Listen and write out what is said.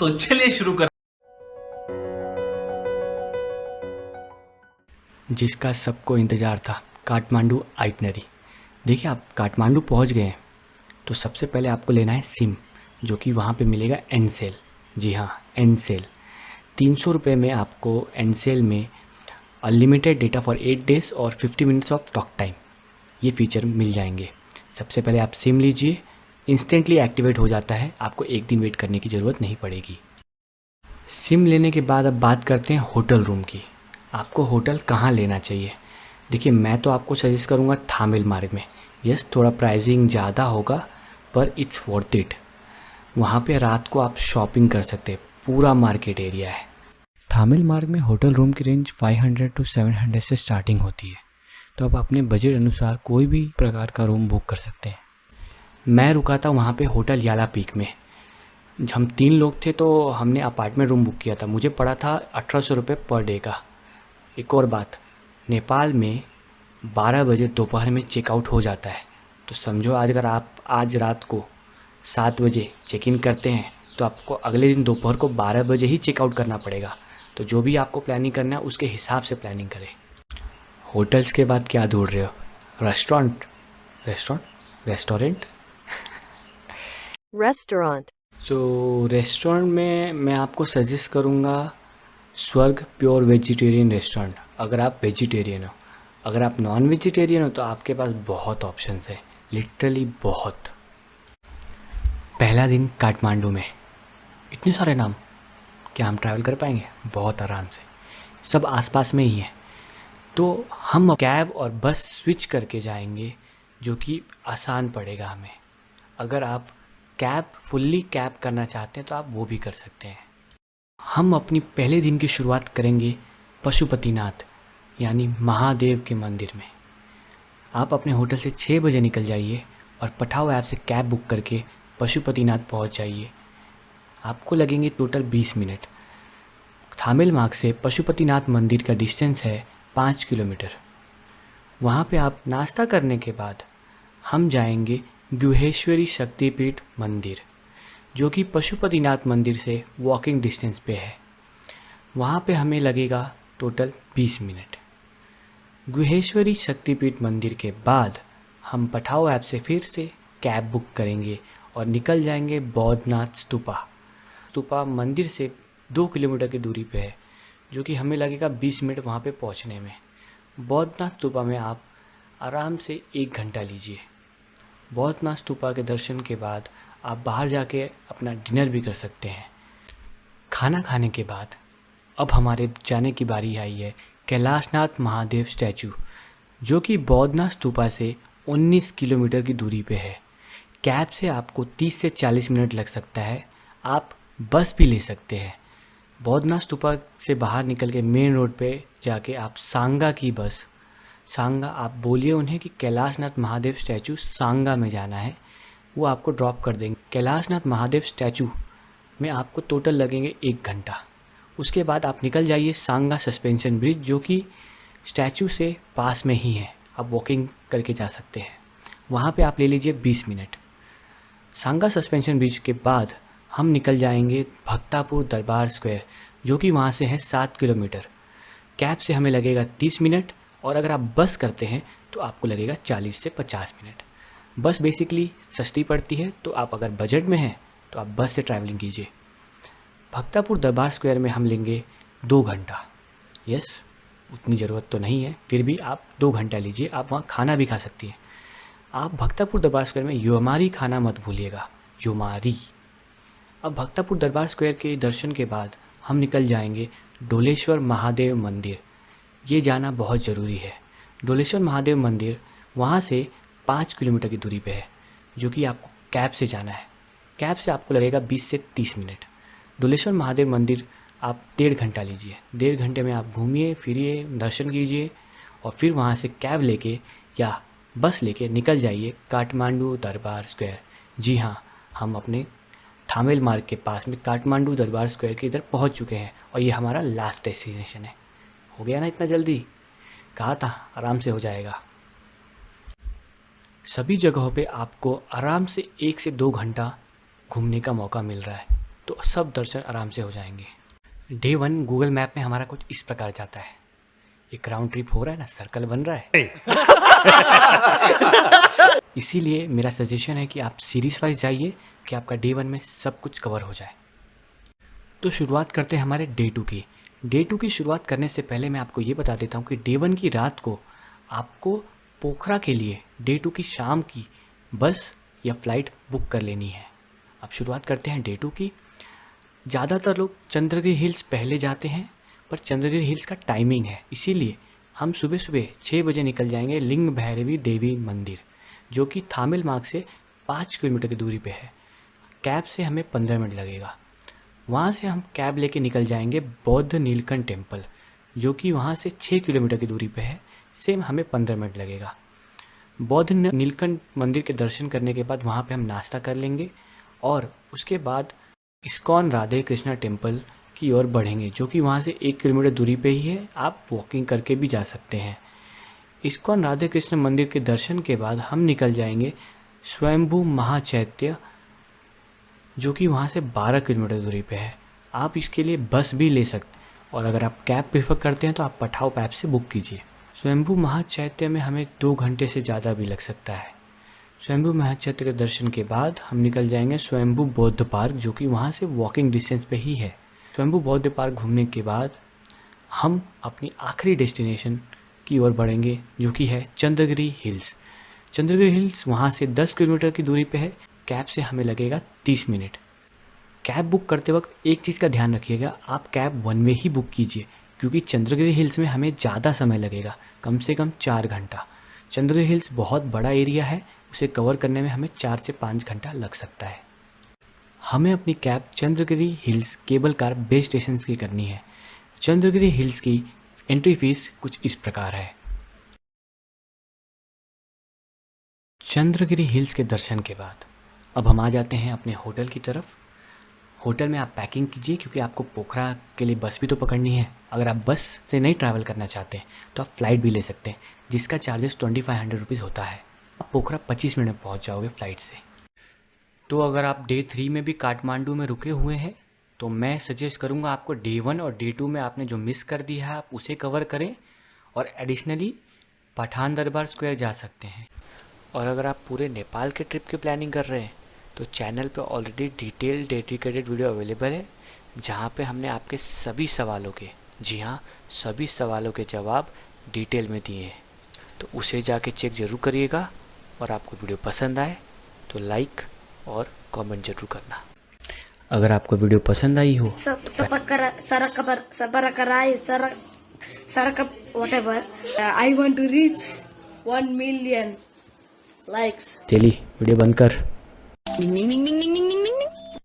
तो चलिए शुरू कर। जिसका सबको इंतज़ार था, काठमांडू आइटनरी। देखिए, आप काठमांडू पहुंच गए हैं तो सबसे पहले आपको लेना है सिम, जो कि वहाँ पे मिलेगा एनसेल। जी हाँ, एनसेल। 300 रुपये में आपको एनसेल में अनलिमिटेड डेटा फॉर 8 डेज़ और 50 मिनट्स ऑफ टॉक टाइम, ये फ़ीचर मिल जाएंगे। सबसे पहले आप सिम लीजिए, इंस्टेंटली एक्टिवेट हो जाता है, आपको एक दिन वेट करने की ज़रूरत नहीं पड़ेगी। सिम लेने के बाद अब बात करते हैं होटल रूम की। आपको होटल कहाँ लेना चाहिए? देखिए, मैं तो आपको सजेस्ट करूँगा थामिल मार्ग में। यस, थोड़ा प्राइसिंग ज़्यादा होगा पर इट्स वर्थ इट। वहाँ पे रात को आप शॉपिंग कर सकते हैं, पूरा मार्केट एरिया है। थामिल मार्ग में होटल रूम की रेंज 500 टू 700 से स्टार्टिंग होती है, तो आप अपने बजट अनुसार कोई भी प्रकार का रूम बुक कर सकते हैं। मैं रुका था वहाँ पे होटल याला पीक में। हम 3 लोग थे तो हमने अपार्टमेंट रूम बुक किया था, मुझे पड़ा था 1800 रुपये पर डे का। एक और बात, नेपाल में 12 बजे दोपहर में चेकआउट हो जाता है, तो समझो आज अगर आप आज रात को 7 बजे चेक इन करते हैं तो आपको अगले दिन दोपहर को 12 बजे ही चेकआउट करना पड़ेगा। तो जो भी आपको प्लानिंग करना है उसके हिसाब से प्लानिंग करें। होटल्स के बाद क्या ढूंढ रहे हो? रेस्टोरेंट? रेस्टोरेंट? Restaurant. सो रेस्टोरेंट में मैं आपको सजेस्ट करूँगा स्वर्ग प्योर वेजिटेरियन रेस्टोरेंट, अगर आप वेजिटेरियन हो। अगर आप नॉन वेजिटेरियन हो तो आपके पास बहुत ऑप्शंस है, लिटरली बहुत। पहला दिन काठमांडू में, इतने सारे नाम, क्या हम ट्रैवल कर पाएंगे? बहुत आराम से, सब आसपास में ही है। तो हम कैब और बस स्विच करके जाएंगे, जो कि आसान पड़ेगा हमें। अगर आप फुल्ली कैब करना चाहते हैं तो आप वो भी कर सकते हैं। हम अपनी पहले दिन की शुरुआत करेंगे पशुपतिनाथ, यानी महादेव के मंदिर में। आप अपने होटल से 6 बजे निकल जाइए और पठाओ ऐप से कैब बुक करके पशुपतिनाथ पहुंच जाइए। आपको लगेंगे टोटल 20 मिनट। थामिल मार्ग से पशुपतिनाथ मंदिर का डिस्टेंस है 5 किलोमीटर। वहाँ पे आप नाश्ता करने के बाद हम जाएंगे गुहेश्वरी शक्तिपीठ मंदिर, जो कि पशुपतिनाथ मंदिर से वॉकिंग डिस्टेंस पे है। वहाँ पे हमें लगेगा टोटल 20 मिनट। गुहेश्वरी शक्तिपीठ मंदिर के बाद हम पठाओ ऐप से फिर से कैब बुक करेंगे और निकल जाएंगे बौद्धनाथ स्तूपा। स्तूपा मंदिर से 2 किलोमीटर की दूरी पे है, जो कि हमें लगेगा 20 मिनट वहाँ पे पहुँचने में। बौद्धनाथ स्तूपा में आप आराम से 1 घंटा लीजिए। बौद्धनाथ स्तूपा के दर्शन के बाद आप बाहर जाके अपना डिनर भी कर सकते हैं। खाना खाने के बाद अब हमारे जाने की बारी आई है कैलाशनाथ महादेव स्टैचू, जो कि बौद्धनाथ स्तूपा से 19 किलोमीटर की दूरी पे है। कैब से आपको 30 से 40 मिनट लग सकता है, आप बस भी ले सकते हैं। बौद्धनाथ स्तूपा से बाहर निकल के मेन रोड पे जाके आप सांगा की बस, सांगा आप बोलिए उन्हें कि कैलाशनाथ महादेव स्टैचू सांगा में जाना है, वो आपको ड्रॉप कर देंगे। कैलाशनाथ महादेव स्टैचू में आपको टोटल लगेंगे 1 घंटा। उसके बाद आप निकल जाइए सांगा सस्पेंशन ब्रिज, जो कि स्टैचू से पास में ही है, आप वॉकिंग करके जा सकते हैं। वहाँ पे आप ले लीजिए 20 मिनट। सांगा सस्पेंशन ब्रिज के बाद हम निकल जाएंगे भक्तापुर दरबार स्क्वायर, जो कि वहाँ से है 7 किलोमीटर। कैब से हमें लगेगा 30 मिनट और अगर आप बस करते हैं तो आपको लगेगा 40 से 50 मिनट। बस बेसिकली सस्ती पड़ती है, तो आप अगर बजट में हैं तो आप बस से ट्रैवलिंग कीजिए। भक्तापुर दरबार स्क्वायर में हम लेंगे 2 घंटा। यस, उतनी ज़रूरत तो नहीं है, फिर भी आप 2 घंटा लीजिए, आप वहाँ खाना भी खा सकती हैं। आप भक्तापुर दरबार स्क्वायर में योमारी खाना मत भूलिएगा, योमारी। अब भक्तापुर दरबार स्क्वायर के दर्शन के बाद हम निकल जाएंगे डोलेश्वर महादेव मंदिर। ये जाना बहुत ज़रूरी है। डोलेश्वर महादेव मंदिर वहाँ से 5 किलोमीटर की दूरी पे है, जो कि आपको कैब से जाना है। कैब से आपको लगेगा 20 से 30 मिनट। डोलेश्वर महादेव मंदिर आप 1.5 घंटा लीजिए। 1.5 घंटे में आप घूमिए फिरिए, दर्शन कीजिए और फिर वहाँ से कैब लेके या बस लेके निकल जाइए काठमांडू दरबार स्क्वायर। जी हाँ, हम अपने थामेल मार्ग के पास में काठमांडू दरबार स्क्वायर के इधर पहुँच चुके हैं और ये हमारा लास्ट डेस्टिनेशन है। हो गया ना इतना जल्दी? कहा था आराम से हो जाएगा। सभी जगहों पे आपको आराम से 1 से 2 घंटा घूमने का मौका मिल रहा है। तो सब दर्शन आराम से हो जाएंगे। डे 1 गूगल मैप में हमारा कुछ इस प्रकार जाता है। एक राउंड ट्रिप हो रहा है ना, सर्कल बन रहा है। इसीलिए मेरा सजेशन है कि आप सीरीज वाइज जाइए कि आपका डे 1 में सब कुछ कवर हो जाए। तो शुरुआत करते हैं हमारे डे 2 की। डे 2 की शुरुआत करने से पहले मैं आपको ये बता देता हूँ कि डे 1 की रात को आपको पोखरा के लिए डे 2 की शाम की बस या फ्लाइट बुक कर लेनी है। अब शुरुआत करते हैं डे 2 की। ज़्यादातर लोग चंद्रगिरी हिल्स पहले जाते हैं, पर चंद्रगिरी हिल्स का टाइमिंग है, इसीलिए हम सुबह सुबह 6 बजे निकल जाएंगे लिंग भैरवी देवी मंदिर, जो कि थामिल मार्ग से 5 किलोमीटर की दूरी पे है। कैब से हमें 15 मिनट लगेगा। वहाँ से हम कैब लेके निकल जाएंगे बौद्ध नीलकंठ टेम्पल, जो कि वहाँ से 6 किलोमीटर की दूरी पे है। सेम हमें 15 मिनट लगेगा। बौद्ध नीलकंठ मंदिर के दर्शन करने के बाद वहाँ पे हम नाश्ता कर लेंगे और उसके बाद इस्कॉन राधे कृष्णा टेम्पल की ओर बढ़ेंगे, जो कि वहाँ से 1 किलोमीटर दूरी पे ही है। आप वॉकिंग करके भी जा सकते हैं। इस्कॉन राधे कृष्ण मंदिर के दर्शन के बाद हम निकल जाएंगे स्वयंभू महाचैत्य, जो कि वहाँ से 12 किलोमीटर दूरी पे है। आप इसके लिए बस भी ले सकते हैं, और अगर आप कैब प्रेफर करते हैं तो आप पठाओ ऐप से बुक कीजिए। स्वयंभू महाचैत्य में हमें 2 घंटे से ज़्यादा भी लग सकता है। स्वयंभू महाचैत्य के दर्शन के बाद हम निकल जाएंगे स्वयंभू बौद्ध पार्क, जो कि वहाँ से वॉकिंग डिस्टेंस पे ही है। स्वयंभू बौद्ध पार्क घूमने के बाद हम अपनी आखिरी डेस्टिनेशन की ओर बढ़ेंगे, जो कि है चंद्रगिरी हिल्स। चंद्रगिरी हिल्स वहाँ से 10 किलोमीटर की दूरी पे है। कैब से हमें लगेगा 30 मिनट। कैब बुक करते वक्त एक चीज़ का ध्यान रखिएगा, आप कैब 1 वे ही बुक कीजिए, क्योंकि चंद्रगिरी हिल्स में हमें ज़्यादा समय लगेगा, कम से कम 4 घंटा। चंद्रगिरी हिल्स बहुत बड़ा एरिया है, उसे कवर करने में हमें 4 से 5 घंटा लग सकता है। हमें अपनी cab Chandragiri hills cable car base station की करनी है। चंद्रगिरी हिल्स की एंट्री फीस कुछ इस प्रकार है। चंद्रगिरी हिल्स के दर्शन के बाद अब हम आ जाते हैं अपने होटल की तरफ। होटल में आप पैकिंग कीजिए, क्योंकि आपको पोखरा के लिए बस भी तो पकड़नी है। अगर आप बस से नहीं ट्रैवल करना चाहते हैं तो आप फ्लाइट भी ले सकते हैं, जिसका चार्जेस 2500 रुपीज़ होता है। आप पोखरा 25 मिनट में पहुंच जाओगे फ्लाइट से। तो अगर आप डे 3 में भी काठमांडू में रुके हुए हैं तो मैं सजेस्ट करूंगा आपको डे 1 और डे 2 में आपने जो मिस कर दिया है आप उसे कवर करें, और एडिशनली पठान दरबार स्क्वायर जा सकते हैं। और अगर आप पूरे नेपाल के ट्रिप की प्लानिंग कर रहे हैं तो चैनल पे already detail dedicated video available है, जहाँ पे हमने आपके सभी सवालों के, जी हाँ, सभी सवालों के जवाब डिटेल में दिए हैं। तो उसे जाके चेक ज़रूर करिएगा, और आपको वीडियो पसंद आए तो लाइक और कमेंट जरूर करना। अगर आपको वीडियो पसंद आई हो I want to reach 1 million likes. Teli video बंद कर। Ding ding ding ding ding ding ding.